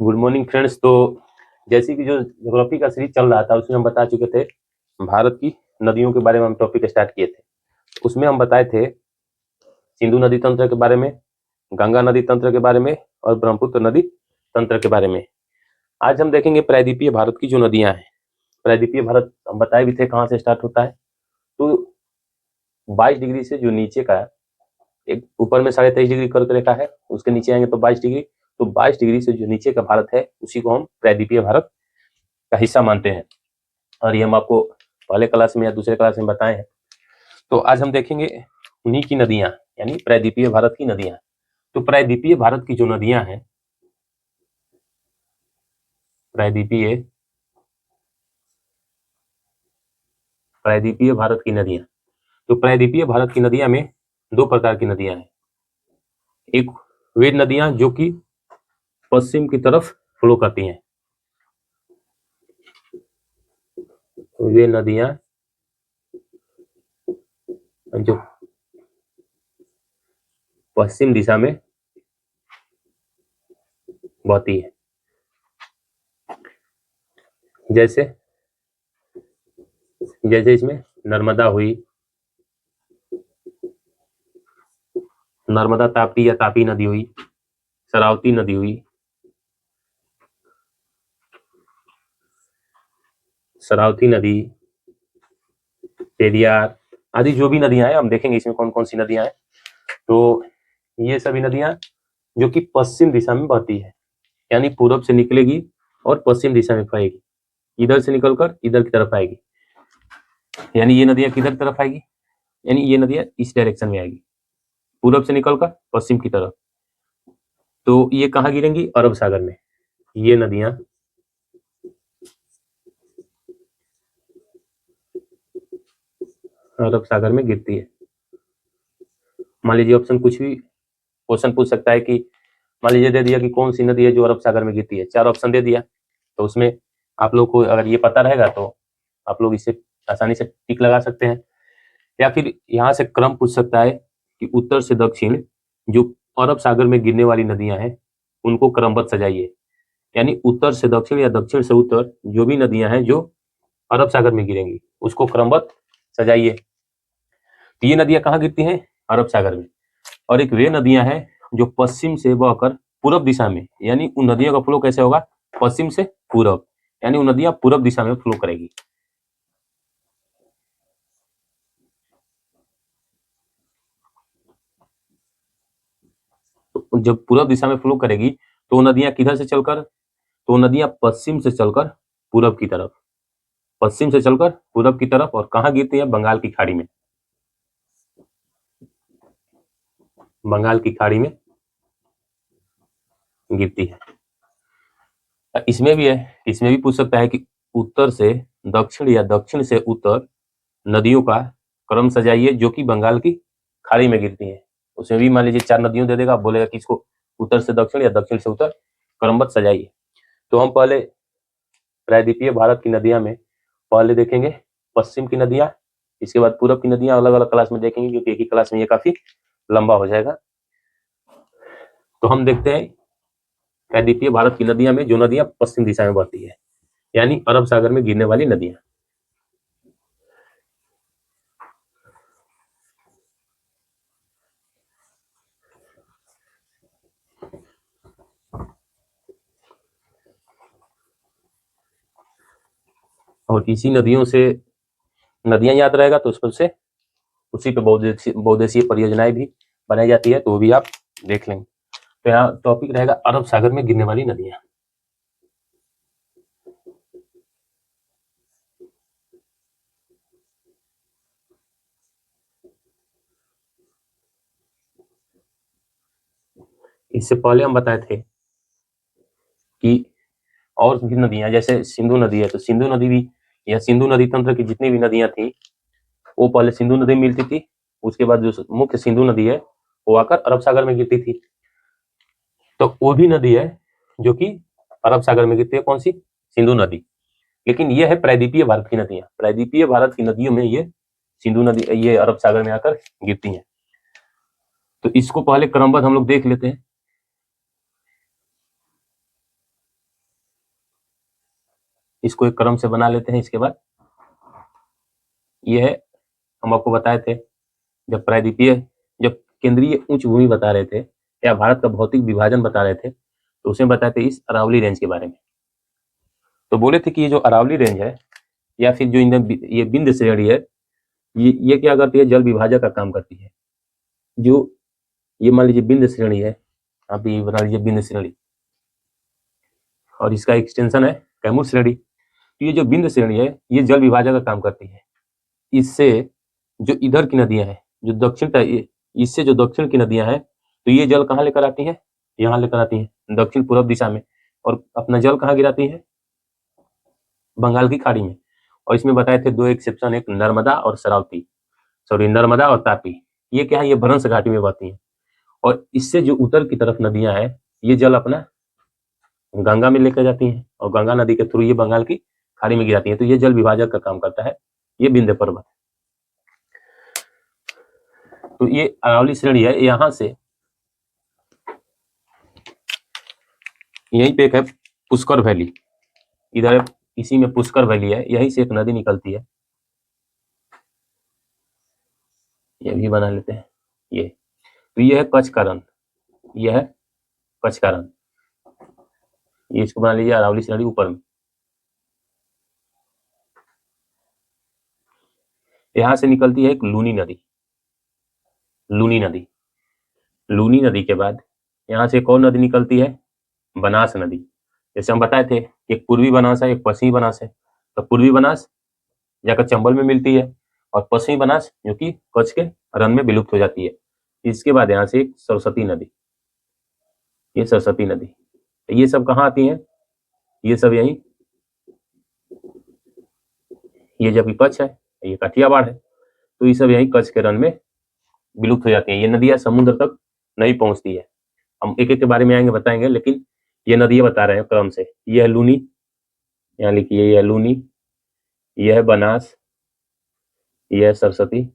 Good morning friends. तो जैसे कि जो ज्योग्राफी का सीरीज चल रहा था उसमें हम बता चुके थे भारत की नदियों के बारे में हम टॉपिक स्टार्ट किए थे। उसमें हम बताए थे सिंधु नदी तंत्र के बारे में, गंगा नदी तंत्र के बारे में और ब्रह्मपुत्र नदी तंत्र के बारे में। आज हम देखेंगे प्रायद्वीपीय भारत की जो नदियां हैं। प्रायद्वीपीय भारत हम बताए भी थे कहाँ से स्टार्ट होता है, तो 22 डिग्री से जो नीचे का एक ऊपर में 23.5 डिग्री कर्क रेखा है, उसके नीचे आएंगे तो 22 डिग्री। तो 22 डिग्री से जो नीचे का भारत है उसी को हम प्रायद्वीपीय भारत का हिस्सा मानते हैं, और ये हम आपको पहले क्लास में या दूसरे क्लास में बताए हैं। तो आज हम देखेंगे उन्हीं की नदियां, यानी प्रायद्वीपीय भारत की नदियां। तो प्रायद्वीपीय भारत की जो नदियां हैं, प्रायद्वीपीय भारत की नदियां, तो प्रायद्वीपीय भारत की नदियां में दो प्रकार की नदियां हैं। एक वे नदियां जो कि पश्चिम की तरफ फ्लो करती हैं, वे नदियां जो पश्चिम दिशा में बहती है। जैसे इसमें नर्मदा हुई, नर्मदा ताप्ती या तापी नदी हुई, शरावती नदी हुई, शरावती नदी, पेरियार आदि जो भी नदियां हैं, हम देखेंगे इसमें कौन कौन सी नदियां हैं। तो ये सभी नदियां जो कि पश्चिम दिशा में बहती है, यानी पूरब से निकलेगी और पश्चिम दिशा में बहेगी, इधर से निकलकर इधर की तरफ आएगी। यानी ये नदियां किधर तरफ आएगी, यानी ये नदियां इस डायरेक्शन में आएगी, पूरब से निकलकर पश्चिम की तरफ। तो ये कहाँ गिरेंगी, अरब सागर में। ये नदियां अरब सागर में गिरती है। मान लीजिए ऑप्शन कुछ भी क्वेश्चन पूछ सकता है कि मान लीजिए दे दिया कि कौन सी नदी है जो अरब सागर में गिरती है, 4 ऑप्शन दे दिया, तो उसमें आप लोग को अगर ये पता रहेगा तो आप लोग इसे आसानी से टिक लगा सकते हैं। या फिर यहाँ से क्रम पूछ सकता है कि उत्तर से दक्षिण जो अरब सागर में गिरने वाली नदियां हैं उनको क्रमबद्ध सजाइए, यानी उत्तर से दक्षिण या दक्षिण से उत्तर जो भी नदियां हैं जो अरब सागर में गिरेंगी उसको क्रमबद्ध सजाइए। तो ये नदियां कहाँ गिरती हैं, अरब सागर में। और एक वे नदियां हैं जो पश्चिम से बहकर पूरब दिशा में, यानी उन नदियों का फ्लो कैसे होगा, पश्चिम से पूरब, यानी उन नदियां पूरब दिशा में फ्लो करेगी। तो जब पूरब दिशा में फ्लो करेगी तो नदियां किधर से चलकर, तो नदियां पश्चिम से चलकर पूरब की तरफ, पश्चिम से चलकर पूरब की तरफ, और कहाँ गिरती है, बंगाल की खाड़ी में, बंगाल की खाड़ी में गिरती है। इसमें भी है, इसमें भी पूछ सकता है कि उत्तर से दक्षिण या दक्षिण से उत्तर नदियों का क्रम सजाइए जो कि बंगाल की खाड़ी में गिरती है। उसमें भी मान लीजिए 4 नदियों दे देगा, बोलेगा कि इसको उत्तर से दक्षिण या दक्षिण से उत्तर क्रमबद्ध सजाइए। तो हम पहले प्रायद्वीपीय भारत की नदियां में पहले देखेंगे पश्चिम की नदियां, इसके बाद पूरब की नदियां अलग अलग क्लास में देखेंगे, क्योंकि एक ही क्लास में ये काफी लंबा हो जाएगा। तो हम देखते हैं प्रायद्वीपीय भारत की नदियां में जो नदियां पश्चिम दिशा में बहती है, यानी अरब सागर में गिरने वाली नदियां। और इसी नदियों से नदियां याद रहेगा तो उससे उसी पे बहुउद्देशीय परियोजनाएं भी बनाई जाती है, तो वो भी आप देख लेंगे। तो यहाँ टॉपिक रहेगा अरब सागर में गिरने वाली नदियां। इससे पहले हम बताए थे कि और भी नदियां, जैसे सिंधु नदी है, तो सिंधु नदी भी या सिंधु नदी तंत्र की जितनी भी नदियां थी वो पहले सिंधु नदी मिलती थी, उसके बाद जो मुख्य सिंधु नदी है वो आकर अरब सागर में गिरती थी। तो वो भी नदी है जो कि अरब सागर में गिरती है, कौन सी, सिंधु नदी। लेकिन ये है प्रायद्वीपीय भारत की नदियां, प्रायद्वीपीय भारत की नदियों में ये सिंधु नदी, ये अरब सागर में आकर गिरती हैं। तो इसको पहले क्रमबद्ध हम लोग देख लेते हैं। इसको एक क्रम से बना लेते हैं। इसके बाद ये है, हम आपको बताए थे जब प्रायद्वीपीय, जब केंद्रीय उच्च भूमि बता रहे थे या भारत का भौतिक विभाजन बता रहे थे, तो उसमें बताए थे इस अरावली रेंज के बारे में। तो बोले थे कि ये जो अरावली रेंज है या फिर जो ये विंध्य श्रेणी है, ये क्या करती है, जल विभाजक का काम करती है। जो ये मान लीजिए विंध्य श्रेणी है, आप ये बना लीजिए विंध्य श्रेणी, और इसका एक्सटेंशन है कैमूर श्रेणी। तो ये जो विंध्य श्रेणी है ये जल विभाजक का काम करती है। इससे जो इधर की नदियां हैं, जो इससे जो दक्षिण की नदियां हैं, तो ये जल कहाँ लेकर आती हैं, यहाँ लेकर आती हैं दक्षिण पूर्व दिशा में, और अपना जल कहाँ गिराती है, बंगाल की खाड़ी में। और इसमें बताए थे दो एक्सेप्शन, एक नर्मदा और नर्मदा और तापी। ये क्या है, ये भ्रंश घाटी में बहती है। और इससे जो उत्तर की तरफ नदियां हैं, ये जल अपना गंगा में लेकर जाती हैं, और गंगा नदी के थ्रू ये बंगाल की खाड़ी में गिराती है। तो ये जल विभाजक का काम करता है ये विंध्य पर्वत। तो ये अरावली श्रेणी है, यहां से यहीं पे एक है पुष्कर वैली, इधर इसी में पुष्कर वैली है, यहीं से एक नदी निकलती है, ये भी बना लेते हैं। ये तो ये है कच्छ का रन, ये है कच्छ का रन, ये इसको बना लीजिए अरावली श्रेणी ऊपर में। यहां से निकलती है एक लूनी नदी, लूनी नदी के बाद यहां से एक और नदी निकलती है, बनास नदी। जैसे हम बताए थे एक पूर्वी बनास है, एक पश्चिमी बनास है। तो पूर्वी बनास जाकर चंबल में मिलती है, और पश्चिमी बनास जो कि कच्छ के रन में विलुप्त हो जाती है। इसके बाद यहाँ से एक सरस्वती नदी, ये सरस्वती नदी, ये सब कहाँ आती हैं, ये सब यही, ये जब विपक्ष है, ये काठियावाड़ है, तो ये सब यही कच्छ के रन में विलुप्त हो जाती हैं। ये नदियां समुद्र तक नहीं पहुंचती है। हम एक एक के बारे में आएंगे बताएंगे, लेकिन ये नदियां बता रहे हैं क्रम से। ये है लूनी, यहाँ लिखिए, ये है लूनी, ये है बनास, ये है सरस्वती,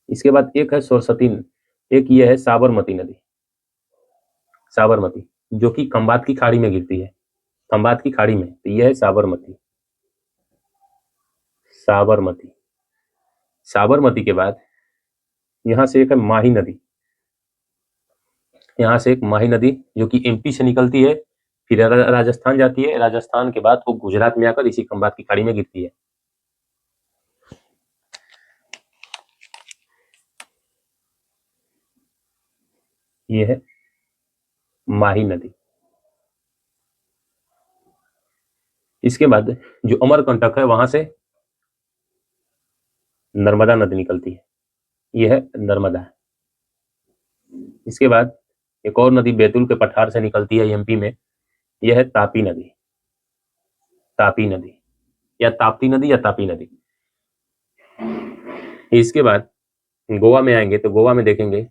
इसके बाद एक है सरस्वती, एक ये है साबरमती नदी, साबरमती, जो कि खंबात की खाड़ी में गिरती है, खंबात की खाड़ी में। तो ये है साबरमती, साबरमती। साबरमती के बाद यहां से एक है माही नदी, यहाँ से एक माही नदी जो कि एमपी से निकलती है, फिर राजस्थान जाती है, राजस्थान के बाद वो गुजरात में आकर इसी खंबात की खाड़ी में गिरती है। ये है माही नदी। इसके बाद जो अमरकंटक है वहां से नर्मदा नदी निकलती है, यह है नर्मदा। इसके बाद एक और नदी बैतूल के पठार से निकलती है एमपी में, यह है तापी नदी, तापी नदी या ताप्ती नदी या तापी नदी। इसके बाद गोवा में आएंगे तो गोवा में देखेंगे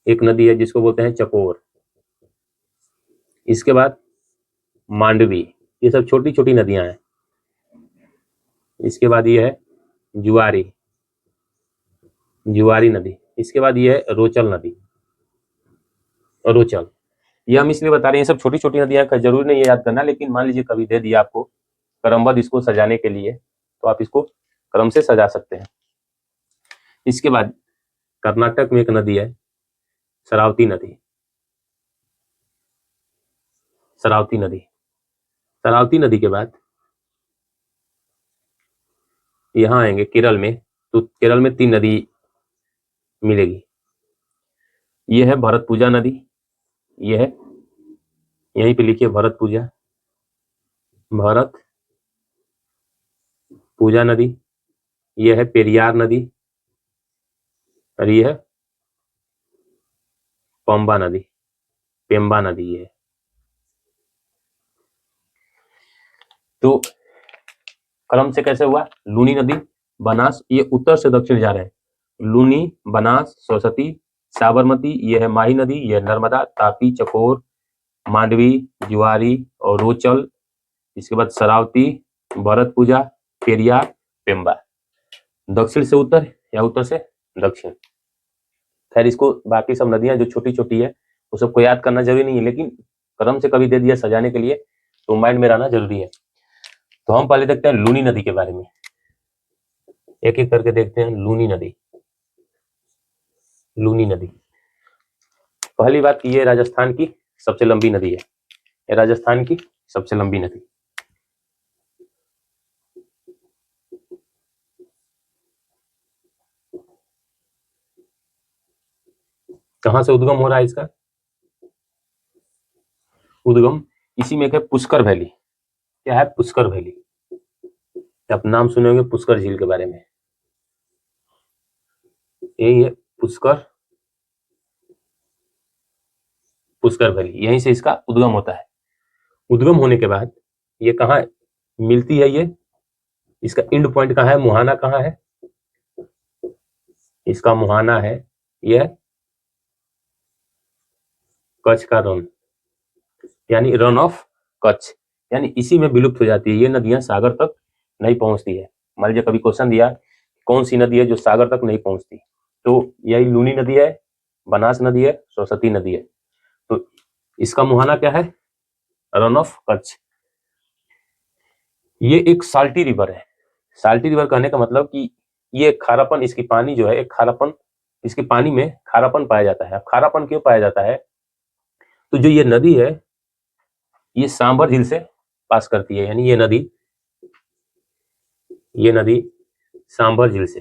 एक नदी है जिसको बोलते हैं चकोर। इसके बाद मांडवी, ये सब छोटी छोटी नदियां हैं। इसके बाद ये है जुआरी, जुआरी नदी। इसके बाद ये है रोचल नदी, रोचल। ये हम इसलिए बता रहे हैं, सब छोटी छोटी नदियां का जरूरी नहीं है याद करना, लेकिन मान लीजिए कभी दे दिया आपको क्रमबद्ध इसको सजाने के लिए, तो आप इसको क्रम से सजा सकते हैं। इसके बाद कर्नाटक में एक नदी है शरावती नदी, शरावती नदी। शरावती नदी के बाद यहाँ आएंगे केरल में, तो केरल में 3 नदी मिलेगी। ये है भरतपुजा नदी, ये है, यहीं पे लिखिए भरतपुजा, भरत पूजा नदी। ये है पेरियार नदी, और ये है पंबा नदी, पेम्बा नदी। ये तो क्रम से कैसे हुआ, लूनी नदी, बनास, ये उत्तर से दक्षिण जा रहे हैं, लूनी, बनास, सरस्वती, साबरमती, ये है माही नदी, ये है नर्मदा, तापी, चकोर, मांडवी, जुआरी और रोचल। इसके बाद शरावती, भरतपुजा, पेरियार, पेम्बा। दक्षिण से उत्तर या उत्तर से दक्षिण। खैर इसको बाकी सब नदियां जो छोटी छोटी है वो सबको याद करना जरूरी नहीं है, लेकिन क्रम से कभी दे दिया सजाने के लिए, तो माइंड में रहना जरूरी है। तो हम पहले देखते हैं लूनी नदी के बारे में, एक एक करके देखते हैं। लूनी नदी, लूनी नदी, पहली बात कि ये राजस्थान की सबसे लंबी नदी है, ये राजस्थान की सबसे लंबी नदी। कहां से उद्गम हो रहा है इसका? उद्गम इसी में है पुष्कर वैली। क्या है? पुष्कर वैली। आप नाम सुने होंगे पुष्कर झील के बारे में, यही है पुष्कर, पुष्कर वैली, यहीं से इसका उद्गम होता है। उद्गम होने के बाद ये कहाँ मिलती है? ये इसका एंड पॉइंट कहाँ है? मुहाना कहाँ है? इसका मुहाना है यह कच्छ का रन, यानी रन ऑफ कच्छ, यानी इसी में विलुप्त हो जाती है। ये नदियां सागर तक नहीं पहुंचती है। मान लीजिए कभी क्वेश्चन दिया कौन सी नदी है जो सागर तक नहीं पहुंचती, तो यही लूनी नदी है, बनास नदी है, सरस्वती नदी है। तो इसका मुहाना क्या है? Run of Kutch. ये एक साल्टी रिवर है। साल्टी रिवर कहने का मतलब कि ये खारापन, इसकी पानी जो है एक खारापन, इसके पानी में खारापन पाया जाता है। अब खारापन क्यों पाया जाता है? तो जो ये नदी है ये सांभर झील से पास करती है, यानी ये नदी सांभर झील से,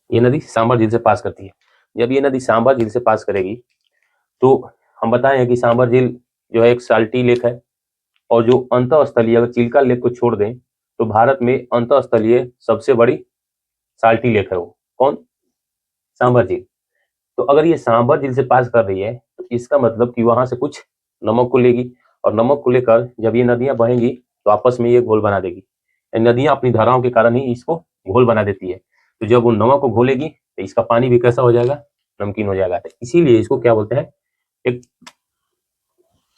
ये नदी सांभर झील से पास करती है। जब ये नदी सांभर झील से पास करेगी तो हम बताए हैं कि सांभर झील जो है एक साल्टी लेक है, और जो अंतःस्थलीय, अगर चिल्का लेक को छोड़ दें तो भारत में अंतःस्थलीय सबसे बड़ी साल्टी लेक है वो कौन? सांभर झील। तो अगर ये सांभर झील से पास कर रही है तो इसका मतलब कि वहां से कुछ नमक को लेगी, और नमक को लेकर जब ये नदियां बहेंगी तो आपस में ये घोल बना देगी। नदियां अपनी धाराओं के कारण ही इसको घोल बना देती है। तो जब वो नमक को घोलेगी तो इसका पानी भी कैसा हो जाएगा? नमकीन हो जाएगा। तो इसीलिए इसको क्या बोलते हैं? एक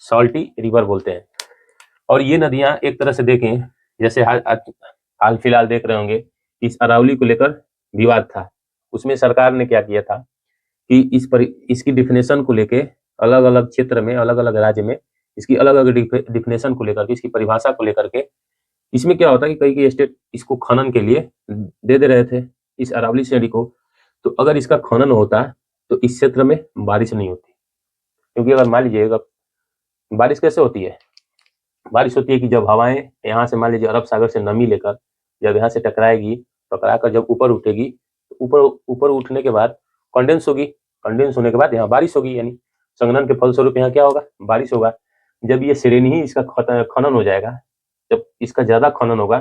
सॉल्टी रिवर बोलते हैं। और ये नदियां एक तरह से देखें, जैसे हाल फिलहाल देख रहे होंगे इस अरावली को लेकर विवाद था, उसमें सरकार ने क्या किया था कि इसकी डिफिनेशन को लेके अलग अलग क्षेत्र में, अलग अलग राज्य में इसकी अलग अलग डिफिनेशन को लेकर के, इसकी परिभाषा को लेकर के, इसमें क्या होता है कि कई कई स्टेट इसको खनन के लिए दे रहे थे इस अरावली श्रेणी को। तो अगर इसका खनन होता तो इस क्षेत्र में बारिश नहीं होती, क्योंकि अगर मान लीजिएगा बारिश कैसे होती है? बारिश होती है कि जब हवाएं यहाँ से मान लीजिए अरब सागर से नमी लेकर जब यहाँ से टकराएगी, टकरा कर जब ऊपर उठेगी, ऊपर ऊपर उठने के बाद कंडेंस होगी, कंडेंस होने के बाद यहाँ बारिश होगी, यानी संघनन के फलस्वरूप यहाँ क्या होगा? बारिश होगा। जब ये श्रेणी ही इसका खनन हो जाएगा, जब इसका ज्यादा खनन होगा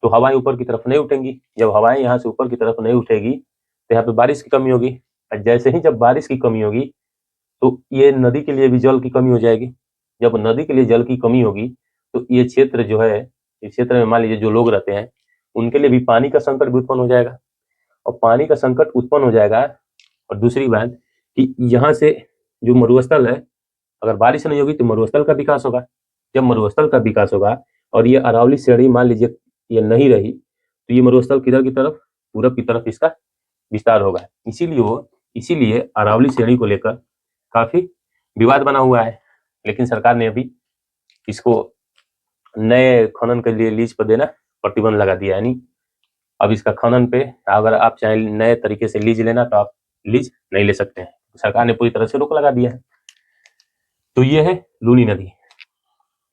तो हवाएं ऊपर की तरफ नहीं उठेंगी। जब हवाएं यहाँ से ऊपर की तरफ नहीं उठेगी तो यहाँ पे बारिश की कमी होगी, और जैसे ही जब बारिश की कमी होगी तो ये नदी के लिए भी जल की कमी हो जाएगी। जब नदी के लिए जल की कमी होगी तो ये क्षेत्र जो है, इस क्षेत्र में मान लीजिए जो लोग रहते हैं उनके लिए भी पानी का संकट भी उत्पन्न हो जाएगा। और पानी का संकट उत्पन्न हो जाएगा, और दूसरी बात कि यहाँ से जो मरुस्थल है, अगर बारिश नहीं होगी तो मरुस्थल का विकास होगा। जब मरुस्थल का विकास होगा और ये अरावली श्रेणी मान लीजिए ये नहीं रही, तो ये मरुस्थल किधर की तरफ? पूरब की तरफ इसका विस्तार होगा। इसीलिए अरावली श्रेणी को लेकर काफी विवाद बना हुआ है। लेकिन सरकार ने अभी इसको नए खनन के लिए लीज पर देना प्रतिबंध लगा दिया, यानी अब इसका खनन पे अगर आप चाहे नए तरीके से लीज लेना तो आप लीज नहीं ले सकते हैं। सरकार ने पूरी तरह से रोक लगा दिया है। तो ये है लूनी नदी।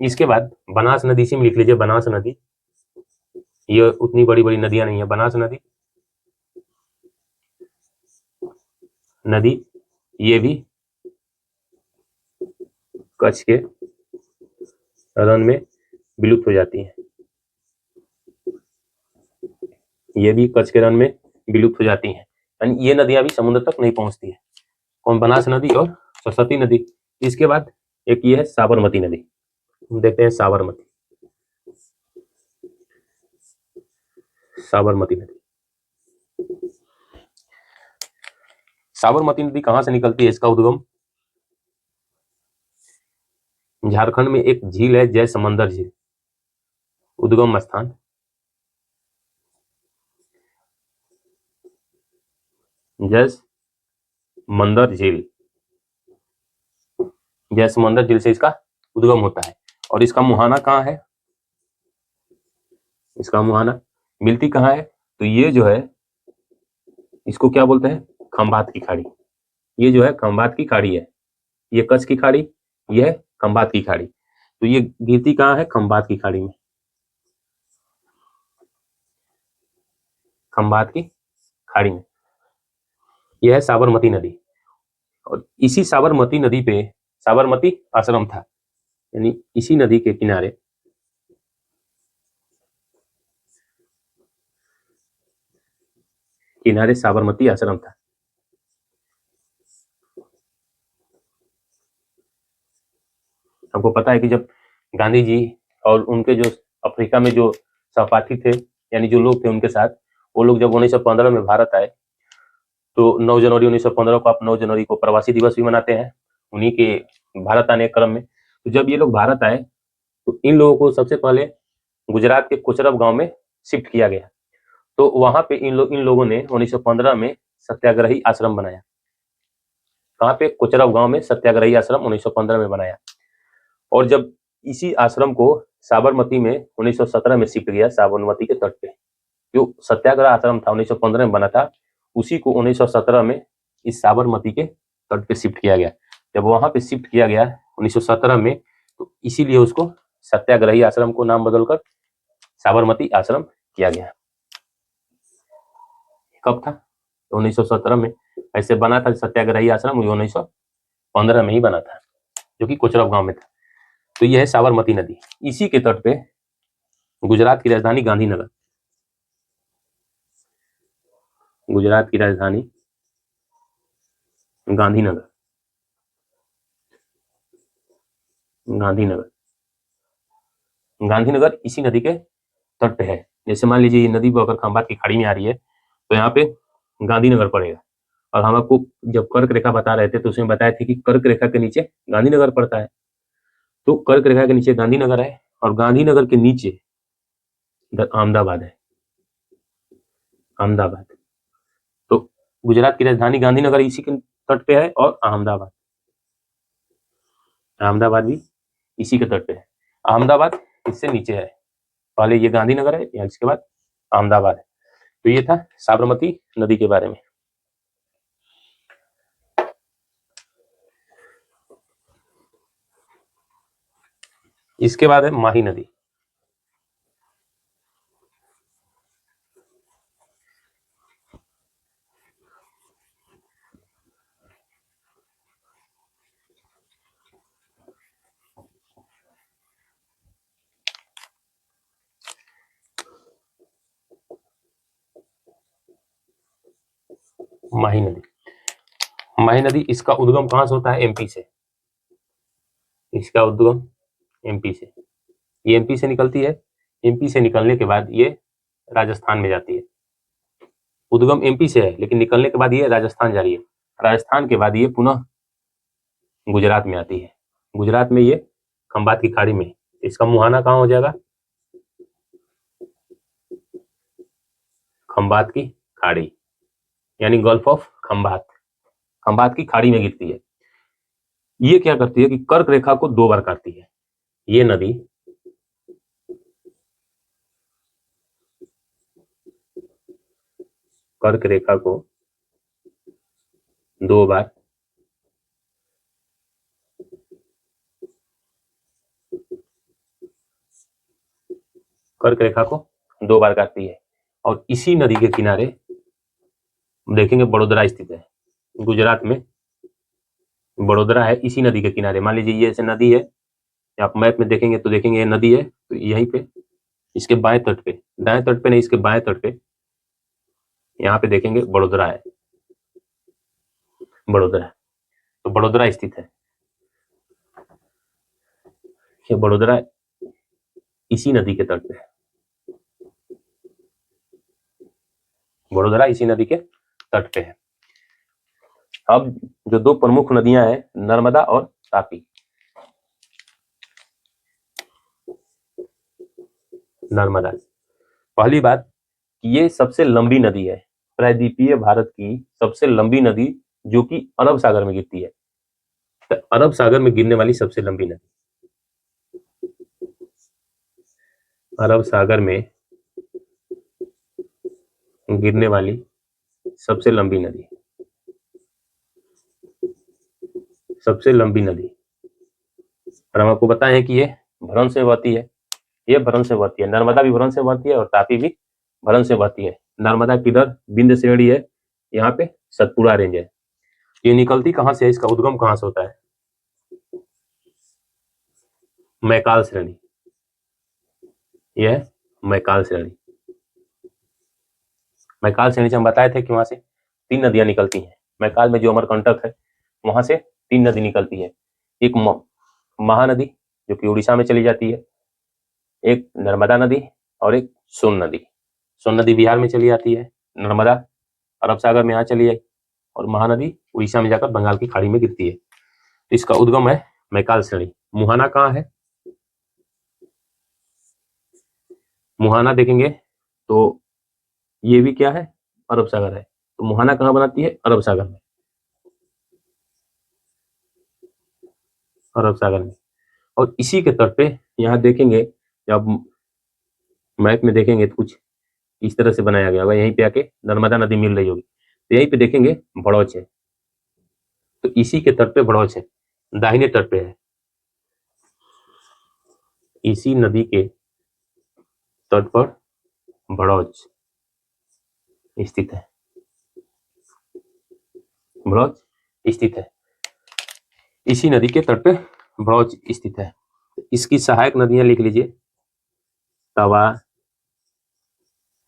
इसके बाद बनास नदी, इसी में लिख लीजिए बनास नदी। ये उतनी बड़ी बड़ी नदियां नहीं है। बनास नदी ये भी कच्छ के रन में विलुप्त हो जाती है। ये भी कच्छ के रन में विलुप्त हो जाती है, यानी ये नदियां भी समुद्र तक नहीं पहुंचती है। कौन? बनास नदी और सरस्वती नदी। इसके बाद एक ये है साबरमती नदी। हम देखते हैं साबरमती, साबरमती नदी। साबरमती नदी कहां से निकलती है? इसका उद्गम झारखंड में एक झील है, जय समंदर झील, उद्गम स्थान। जयसमंदर झील, जयसमंदर झील से इसका उद्गम होता है। और इसका मुहाना कहाँ है, इसका मुहाना मिलती कहाँ है, तो ये जो है इसको क्या बोलते हैं, खंबात की खाड़ी। ये जो है खंबात की खाड़ी है, ये कच्छ की खाड़ी, ये है खंबात की खाड़ी। तो ये गिरती कहाँ है, खंबात की खाड़ी में, खंबात की खाड़ी में। यह है साबरमती नदी। और इसी साबरमती नदी पे साबरमती आश्रम था, यानी इसी नदी के किनारे साबरमती आश्रम था। हमको पता है कि जब गांधी जी और उनके जो अफ्रीका में जो सहपाठी थे, यानी जो लोग थे उनके साथ, वो लोग जब 1915 में भारत आए, तो 9 जनवरी 1915 को आप 9 जनवरी को प्रवासी दिवस भी मनाते हैं, उन्हीं के भारत आने के क्रम में। तो जब ये लोग भारत आए तो इन लोगों को सबसे पहले गुजरात के कोचरब गांव में शिफ्ट किया गया। तो वहां पे इन लोगों ने 1915 में सत्याग्रही आश्रम बनाया। कहाँ पे, कोचरब गांव में सत्याग्रही आश्रम 1915 में बनाया। और जब इसी आश्रम को साबरमती में 1917 में शिफ्ट किया, साबरमती के तट पे जो सत्याग्रह आश्रम था 1915 में बना था, उसी को 1917 में इस साबरमती के तट पे शिफ्ट किया गया। जब वहां पे शिफ्ट किया गया 1917 में, तो इसीलिए उसको सत्याग्रही आश्रम को नाम बदलकर साबरमती आश्रम किया गया। कब था, तो 1917 में ऐसे बना था सत्याग्रही आश्रम, 1915 में ही बना था, जो कि कोचरब गांव में था। तो यह है साबरमती नदी। इसी के तट पे गुजरात की राजधानी गांधीनगर, गुजरात की राजधानी गांधीनगर, गांधीनगर, गांधीनगर इसी नदी के तट पे है। जैसे मान लीजिए ये नदी अगर खंबात की खाड़ी में आ रही है, तो यहाँ पे गांधीनगर पड़ेगा। और हम आपको जब कर्क रेखा बता रहे थे तो उसमें बताए थे कि कर्क रेखा के नीचे गांधीनगर पड़ता है। तो कर्क रेखा के नीचे गांधीनगर है, और गांधीनगर के नीचे अहमदाबाद है, अहमदाबाद। तो गुजरात की राजधानी गांधीनगर इसी के तट पे है, और अहमदाबाद, अहमदाबाद भी इसी के तट पे है। अहमदाबाद इससे नीचे है, पहले ये गांधीनगर है, या इसके बाद अहमदाबाद है। तो ये था साबरमती नदी के बारे में। इसके बाद है माही नदी। माही नदी, माही नदी, इसका उद्गम कहां से होता है, एमपी से। इसका उद्गम एमपी से, ये एमपी से निकलती है। एमपी से निकलने के बाद ये राजस्थान में जाती है। उद्गम एमपी से है, लेकिन निकलने के बाद ये राजस्थान जा रही है। राजस्थान के बाद ये पुनः गुजरात में आती है। गुजरात में ये खंबात की खाड़ी में, इसका मुहाना कहाँ हो जाएगा, खंबात की खाड़ी, यानी गल्फ ऑफ खंबात, खंबात की खाड़ी में गिरती है। ये क्या करती है कि कर्क रेखा को 2 बार काटती है। ये नदी कर्क रेखा को 2 बार कर्क रेखा को 2 बार काटती है। और इसी नदी के किनारे देखेंगे बड़ोदरा स्थित है। गुजरात में बड़ोदरा है, इसी नदी के किनारे। मान लीजिए ये ऐसे नदी है, आप मैप में देखेंगे तो देखेंगे ये नदी है, तो यहीं पे इसके बाएं तट पे, दाएं तट पे नहीं, इसके बाएं तट पे यहाँ पे देखेंगे बड़ोदरा है, बड़ोदरा। तो बड़ोदरा स्थित है, ये बड़ोदरा इसी नदी के तट पे है, बड़ोदरा इसी नदी के तट पे है। अब जो 2 प्रमुख नदियां हैं, नर्मदा और तापी। नर्मदा, पहली बात, ये सबसे लंबी नदी है, प्रायद्वीपीय भारत की सबसे लंबी नदी जो कि अरब सागर में गिरती है। तो अरब सागर में गिरने वाली सबसे लंबी नदी, अरब सागर में गिरने वाली सबसे लंबी नदी, सबसे लंबी नदी। और हम आपको बताए हैं कि ये भरण से बहती है, ये भरण से बहती है। नर्मदा भी भरण से बहती है और तापी भी भरण से बहती है। नर्मदा किधर? बिंद श्रेणी है, यहाँ पे सतपुड़ा रेंज है। ये निकलती कहाँ से है, इसका उद्गम कहाँ से होता है? मैकाल श्रेणी, यह मैकाल श्रेणी। मैकाल श्रेणी से हम बताए थे कि वहां से 3 नदियां निकलती हैं। मैकाल में जो अमरकंटक है वहां से 3 नदी निकलती है। एक महानदी जो कि उड़ीसा में चली जाती है, एक नर्मदा नदी और एक सोन नदी। सोन नदी बिहार में चली जाती है, नर्मदा अरब सागर में यहाँ चली आई और महानदी उड़ीसा में जाकर बंगाल की खाड़ी में गिरती है। इसका उद्गम है मैकाल श्रेणी। मुहाना कहाँ है? मुहाना देखेंगे तो ये भी क्या है? अरब सागर है। तो मुहाना कहाँ बनाती है? अरब सागर में, अरब सागर में। और इसी के तट पे यहाँ देखेंगे, जब मैप में देखेंगे तो कुछ इस तरह से बनाया गया होगा। यहीं पे आके नर्मदा नदी मिल रही होगी, तो यहीं पे देखेंगे भड़ौच है। तो इसी के तट पे भड़ौच है, दाहिने तट पे है। इसी नदी के तट पर भड़ौच स्थित है, भड़ौच स्थित है। इसी नदी के तट पे भड़ौच स्थित है। इसकी सहायक नदियां लिख लीजिए, तवा,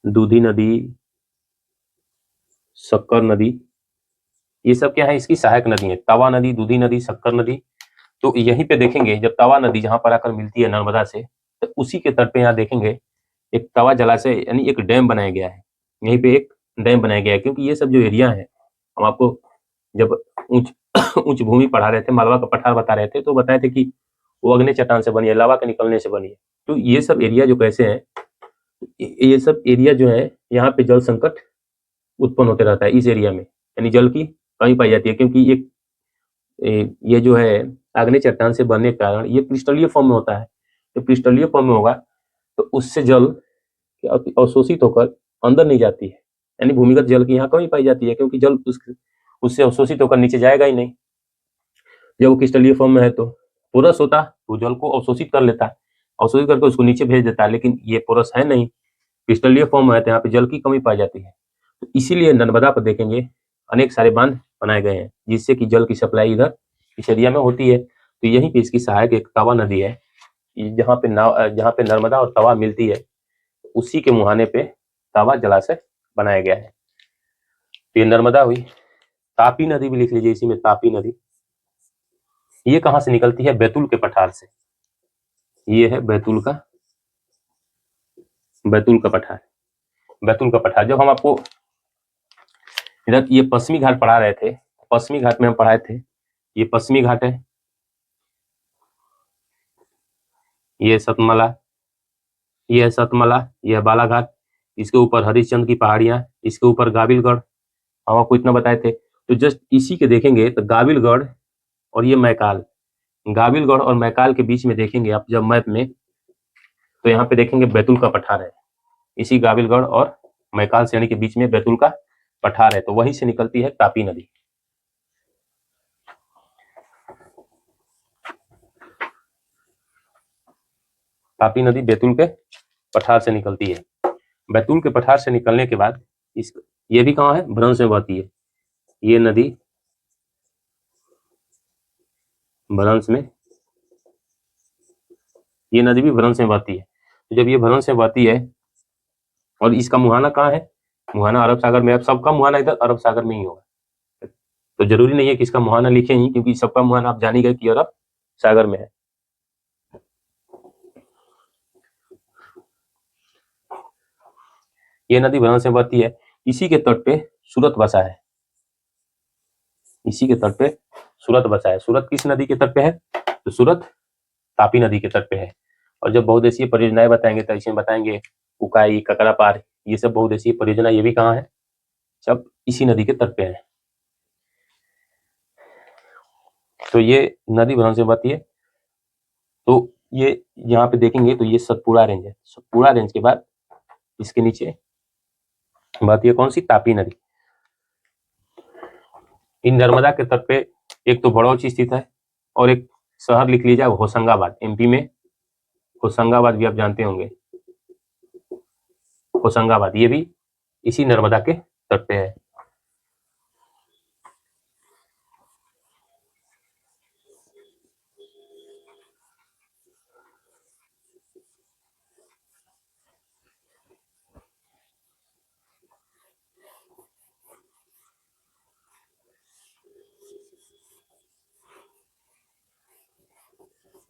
दूधी नदी, शक्कर नदी, ये सब क्या है? इसकी सहायक नदी है। तवा नदी, दूधी नदी, शक्कर नदी। तो यहीं पे देखेंगे जब तवा नदी जहां पर आकर मिलती है नर्मदा से, तो उसी के तट पे यहाँ देखेंगे एक तवा जलाशय यानी एक डैम बनाया गया है। यहीं पे एक डैम बनाया गया है, क्योंकि ये सब जो एरिया है, हम आपको जब उच्च उच्च भूमि पढ़ा रहे थे, मालवा का पठार बता रहे थे, तो बताए थे कि वो अग्नि चट्टान से बनी है, लावा के निकलने से बनी है। तो ये सब एरिया जो कैसे हैं, ये सब एरिया जो है यहाँ पे जल संकट उत्पन्न होते रहता है इस एरिया में, यानी जल की कमी पाई जाती है। क्योंकि ये जो है आग्नेय चट्टान से बनने के कारण ये क्रिस्टलीय फॉर्म में होता है। तो क्रिस्टलीय फॉर्म में होगा तो उससे जल अवशोषित होकर अंदर नहीं जाती है, यानी भूमिगत जल की यहाँ कमी पाई जाती है, क्योंकि जल उससे अवशोषित होकर नीचे जाएगा ही नहीं। जब वो क्रिस्टलीय फॉर्म में है तो पोरस होता तो जल को अवशोषित कर लेता है, अवशोषित करके उसको नीचे भेज देता है। लेकिन ये पोरस है नहीं, क्रिस्टलीय फॉर्म में है, तो यहाँ पे जल की कमी पाई जाती है। तो इसीलिए नर्मदा पर देखेंगे अनेक सारे बांध बनाए गए हैं, जिससे कि जल की सप्लाई इधर इस एरिया में होती है। तो यहीं पे इसकी सहायक एक तवा नदी है, जहाँ पे नर्मदा और तवा मिलती है, उसी के मुहाने पे तवा जलाशय बनाया गया है। तो ये नर्मदा हुई। तापी नदी भी लिख लीजिए इसी में, तापी नदी। ये कहाँ से निकलती है? बैतूल के पठार से। ये है बैतूल का पठार, बैतूल का पठार। जब हम आपको इधर ये पश्चिमी घाट पढ़ा रहे थे, पश्चिमी घाट में हम पढ़ाए थे, ये पश्चिमी घाट है, ये सतमला, ये है सतमला, ये है बालाघाट, इसके ऊपर हरिश्चंद्र की पहाड़ियां, इसके ऊपर गाविलगढ़। हम आपको इतना बताए थे। तो जस्ट इसी के देखेंगे तो गाविलगढ़ और ये मैकाल, गाविलगढ़ और मैकाल के बीच में देखेंगे आप जब मैप में, तो यहाँ पे देखेंगे बैतूल का पठार है। इसी गाविलगढ़ और मैकाल श्रेणी के बीच में बैतूल का पठार है, तो वहीं से निकलती है तापी नदी। तापी नदी बैतूल के पठार से निकलती है। बैतूल के पठार से निकलने के बाद ये भी कहाँ है? भ्रंश में बहती है। ये नदी भ्रंश में, ये नदी भी भ्रंश में बहती है। तो जब ये भ्रंश में बहती है और इसका मुहाना कहाँ है? मुहाना अरब सागर में। अब सबका मुहाना इधर अरब सागर में ही होगा, तो जरूरी नहीं है कि इसका मुहाना लिखें ही, क्योंकि सबका मुहाना आप जान ही गए कि अरब सागर में है। ये नदी भ्रंश में बहती है। इसी के तट पे सूरत बसा है, इसी के तट पे सूरत बसा है। सूरत किस नदी के तट पे है? तो सूरत तापी नदी के तट पे है। और जब बहुउद्देशीय परियोजनाएं बताएंगे तो इसमें बताएंगे उकाई, ककरापार, ये सब बहुउद्देशीय परियोजना। ये भी कहाँ है? सब इसी नदी के तट पे है। तो ये नदी भ्रमण से बहती है। तो ये यहाँ पे देखेंगे तो ये सतपुड़ा रेंज है। सतपुड़ा रेंज के बाद इसके नीचे बहती है कौन सी, तापी नदी। इन नर्मदा के तट पे एक तो बड़ौच स्थित है और एक शहर लिख लीजिए होशंगाबाद, एमपी में होशंगाबाद भी आप जानते होंगे। होशंगाबाद ये भी इसी नर्मदा के तट पे है।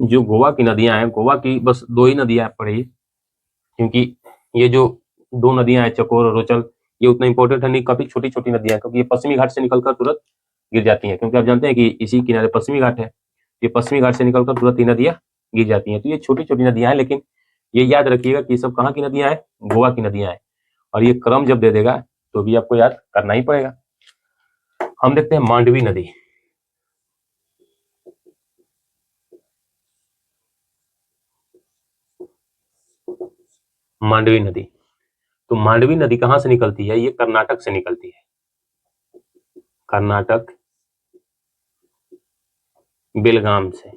जो गोवा की नदियां हैं, गोवा की बस दो ही नदियां पड़ी, क्योंकि ये जो दो नदियां हैं चकोर और रोचल, ये उतना इंपॉर्टेंट है नहीं, काफी छोटी छोटी नदियां हैं, क्योंकि ये पश्चिमी घाट से निकलकर तुरंत गिर जाती हैं। क्योंकि आप जानते हैं कि इसी किनारे पश्चिमी घाट है, ये पश्चिमी घाट से निकलकर तुरंत ये नदियां गिर जाती हैं। तो ये छोटी छोटी नदियां हैं, लेकिन ये याद रखिएगा कि ये सब कहाँ की नदियां हैं, गोवा की नदियां हैं। और ये क्रम जब दे देगा तो भी आपको याद करना ही पड़ेगा। हम देखते हैं मांडवी नदी। मांडवी नदी, तो मांडवी नदी कहां से निकलती है, ये कर्नाटक से निकलती है। कर्नाटक बेलगाम से,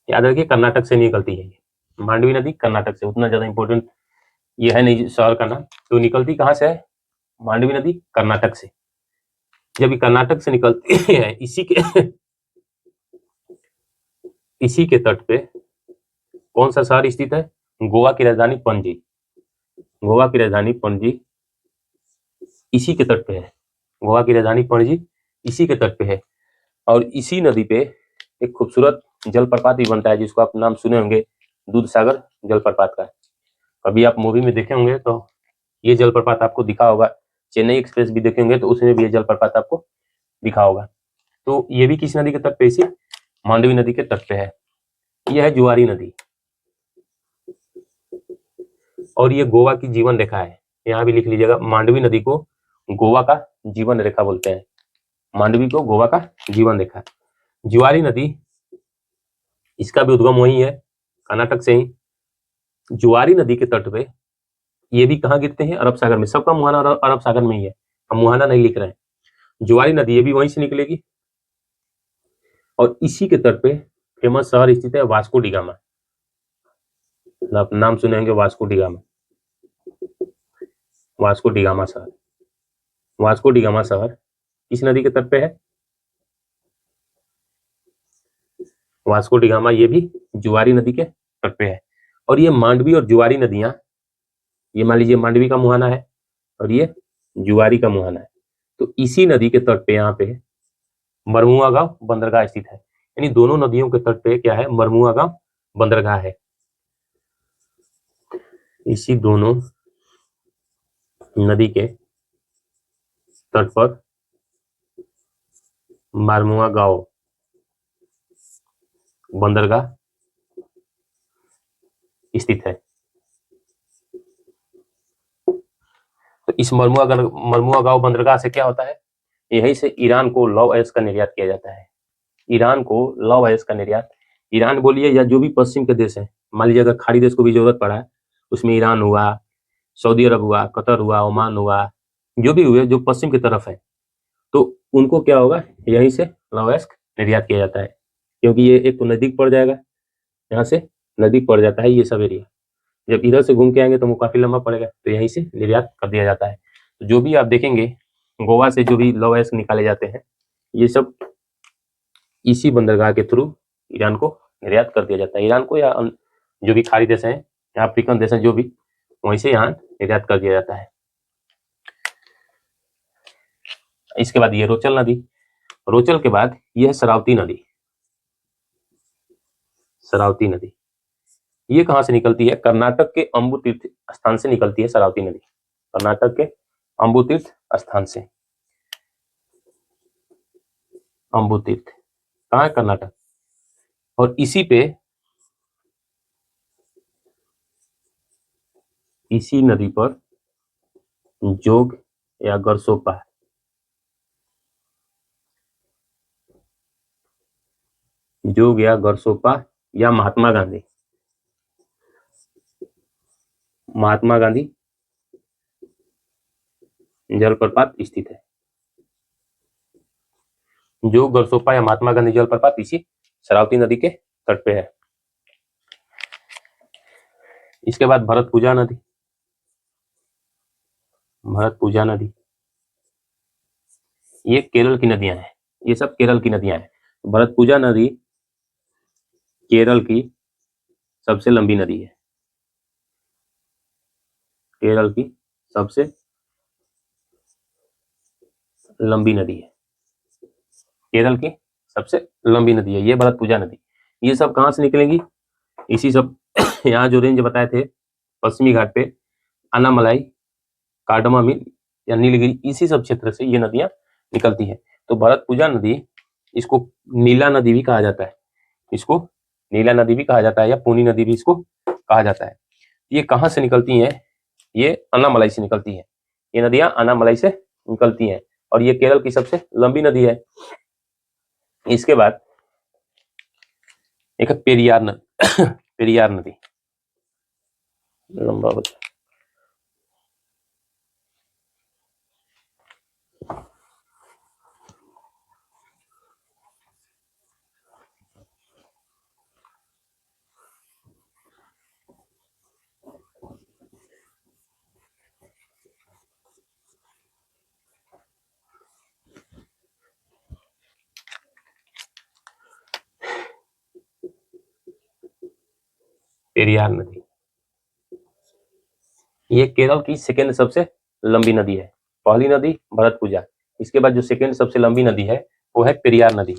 याद रखिए कर्नाटक से निकलती है ये मांडवी नदी, कर्नाटक से। उतना ज्यादा इंपॉर्टेंट ये है नहीं शहर का नाम। तो निकलती कहां से है मांडवी नदी, कर्नाटक से। जब ये कर्नाटक से निकलती है, इसी के तट पे कौन सा शहर स्थित है, गोवा की राजधानी पणजी। गोवा की राजधानी पणजी इसी के तट पे है। गोवा की राजधानी पणजी इसी के तट पे है। और इसी नदी पे एक खूबसूरत जलप्रपात भी बनता है, जिसको आप नाम सुने होंगे, दूध सागर जलप्रपात का। कभी आप मूवी में देखे होंगे तो ये जलप्रपात आपको दिखा होगा। चेन्नई एक्सप्रेस भी देखे होंगे तो उसमें भी ये जलप्रपात आपको दिखा होगा। तो ये भी किस नदी के तट पे, इसी मांडवी नदी के तट पे है। यह है जुआरी नदी, और ये गोवा की जीवन रेखा है। यहाँ भी लिख लीजिएगा, मांडवी नदी को गोवा का जीवन रेखा बोलते हैं। मांडवी को गोवा का जीवन रेखा। जुआरी नदी, इसका भी उद्गम वही है, कर्नाटक से ही। जुआरी नदी के तट पे ये भी कहाँ गिरते हैं, अरब सागर में। सबका मुहाना अरब सागर में ही है, हम मुहाना नहीं लिख रहे हैं। जुआरी नदी ये भी वहीं से निकलेगी। और इसी के तट पे फेमस शहर स्थित है वास्को डिगामा। आप नाम सुने होंगे वास्को डिगामा। वास्को डिगामा शहर, वास्को डिगामा शहर किस नदी के तट पे है, वास्को डिगामा ये भी जुआरी नदी के तट पे है। और ये मांडवी और जुआरी नदियां, ये मान लीजिए मांडवी का मुहाना है और ये जुआरी का मुहाना है। तो इसी नदी के तट पे यहाँ पे मरमुआ गांव बंदरगाह स्थित है। यानी दोनों नदियों के तट पे क्या है, मरमुआ गांव बंदरगाह है। इसी दोनों नदी के तट पर मरमुआ गांव बंदरगाह स्थित है। तो इस मरमुआ गांव बंदरगाह से क्या होता है, यहीं से ईरान को लौह अयस्क का निर्यात किया जाता है। ईरान को लौह अयस्क का निर्यात, ईरान बोलिए या जो भी पश्चिम के देश हैं, मान लीजिए अगर खाड़ी देश को भी जरूरत पड़ा है, उसमें ईरान हुआ, सऊदी अरब हुआ, कतर हुआ, ओमान हुआ, जो भी हुए जो पश्चिम की तरफ है, तो उनको क्या होगा, यहीं से लौह अयस्क निर्यात किया जाता है। क्योंकि ये एक तो नजदीक पड़ जाएगा, यहाँ से नजदीक पड़ जाता है ये सब एरिया। जब इधर से घूम के आएंगे तो वो काफी लंबा पड़ेगा, तो यहीं से निर्यात कर दिया जाता है। तो जो भी आप देखेंगे गोवा से जो भी लौह अयस्क निकाले जाते हैं, ये सब इसी बंदरगाह के थ्रू ईरान को निर्यात कर दिया जाता है। ईरान को या जो भी खाड़ी देश हैं या अफ्रीकन देश हैं, जो भी, वहीं से यहाँ निर्यात कर दिया जाता है। इसके बाद ये रोचल नदी, रोचल के बाद यह है शरावती नदी। शरावती नदी ये कहाँ से निकलती है, कर्नाटक के अम्बु तीर्थ स्थान से निकलती है शरावती नदी। कर्नाटक के अम्बु तीर्थ स्थान से। अम्बु तीर्थ कहाँ है, कर्नाटक। और इसी पे, इसी नदी पर जोग या गरसोपा, जोग या गरसोपा या महात्मा गांधी। महात्मा गांधी जलप्रपात स्थित है। जोग, गरसोपा या महात्मा गांधी जलप्रपात इसी शरावती नदी के तट पे है। इसके बाद भरतपुजा नदी। भरतपुजा नदी ये केरल की नदियां हैं, ये सब केरल की नदियां हैं। भरतपुजा नदी केरल की सबसे लंबी नदी है। केरल की सबसे लंबी नदी है। केरल की सबसे लंबी नदी है ये भरतपुजा नदी। ये सब कहां से निकलेंगी? इसी सब यहाँ जो रेंज बताए थे पश्चिमी घाट पे, अन्नामलाई, कार्डमामिल या नीलगिरी, इसी सब क्षेत्र से ये नदियां निकलती है। तो भरतपुजा नदी, इसको नीला नदी भी कहा जाता है, इसको नीला नदी भी कहा जाता है या पूनी नदी भी इसको कहा जाता है। ये कहाँ से निकलती हैं? ये अन्नामलाई से निकलती है। ये नदियां अन्नामलाई से निकलती हैं और ये केरल की सबसे लंबी नदी है। इसके बाद एक पेरियार नदी। पेरियार नदी लंबा बता, पेरियार नदी ये केरल की सेकेंड सबसे लंबी नदी है। पहली नदी भरतपुजा, इसके बाद जो सेकेंड सबसे लंबी नदी है वो है पेरियार नदी।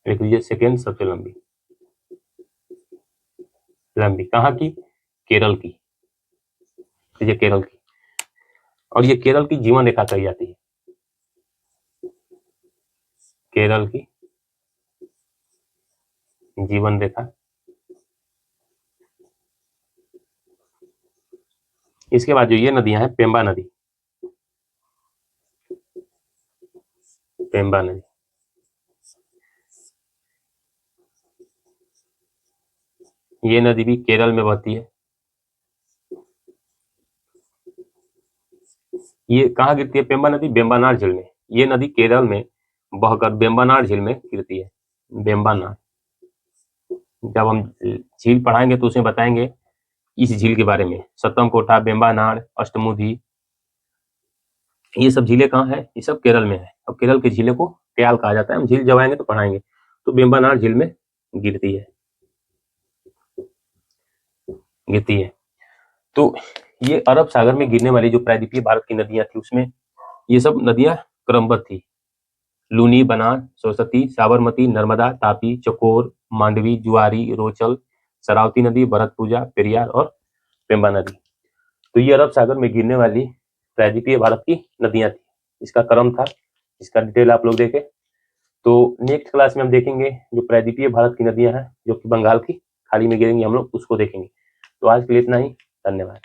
देख लीजिए, सेकेंड सबसे लंबी, लंबी कहाँ की? केरल की। ये केरल की, और ये केरल की जीवन रेखा कही जाती है। केरल की जीवन रेखा। इसके बाद जो ये नदियां हैं, पेम्बा नदी, पेम्बा नदी, ये नदी भी केरल में बहती है। ये कहाँ गिरती है पेम्बा नदी? बेम्बानार झील में। ये नदी केरल में बहकर बेम्बानार झील में गिरती है। बेम्बानार, जब हम झील पढ़ाएंगे तो उसमें बताएंगे इस झील के बारे में। सतम कोटा, बेम्बानार, अष्टमुधि, ये सब झीलें कहाँ है? ये सब केरल में है। अब केरल की झीलें को क्याल कहा जाता है। हम झील जब आएंगे तो पढ़ाएंगे। तो बेम्बानार झील में गिरती है, गिरती है। तो ये अरब सागर में गिरने वाली जो प्रायद्वीपीय भारत की नदियां थी उसमें ये सब नदियां क्रमबद्ध थी। लूनी, बनान, सरस्वती, साबरमती, नर्मदा, तापी, चकोर, मांडवी, जुआरी, रोचल, शरावती नदी, भरतपुजा, पेरियार और पेम्बा नदी। तो ये अरब सागर में गिरने वाली प्रायद्वीपीय भारत की नदियां थी। इसका क्रम था, इसका डिटेल आप लोग देखें। तो नेक्स्ट क्लास में हम देखेंगे जो प्रायद्वीपीय भारत की नदियां हैं जो कि बंगाल की खाड़ी में गिरेंगी, हम लोग उसको देखेंगे। तो आज के लिए इतना ही, धन्यवाद।